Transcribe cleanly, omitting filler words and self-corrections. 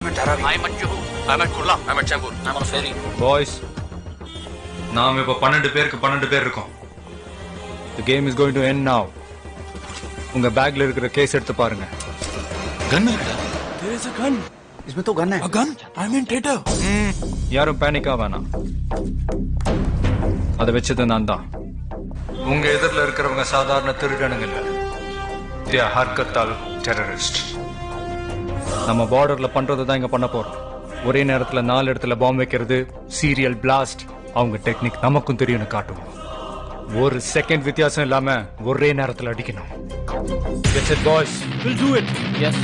I'm at Juhu. I'm at Kurla. I'm at Chembur. I'm on a ferry. Boys நாம இப்போ 12 பேருக்கு 12 பேர் இருக்கோம். The game is going to end now. உங்க பேக்ல இருக்கிற கேஸ் எடுத்து பாருங்க. Gun இருக்குடா. There is a gun. इसमें तो गन है. A gun? I'm in theater. யாரும் பேனிக் ஆவேணாம். அதை வச்சது நான் தான். உங்க எதிரில் இருக்கிறவங்க சாதாரண திருடனுங்க இல்ல. They are ஹர்கத்தால் டெரரிஸ்ட். நம்ம பார்டர்ல பண்றது தான் இங்க பண்ண போறோம். ஒரே நேரத்துல 4 இடத்துல பாம்பு வைக்கிறது, சீரியல் பிளாஸ்ட், அவங்க டெக்னிக் நமக்கும் தெரியும்னு காட்டுவோம். ஒரு செகண்ட் வித்தியாசம் இல்லாம ஒரே நேரத்துல அடிக்கணும். That's it, boys. We'll do it. Yes.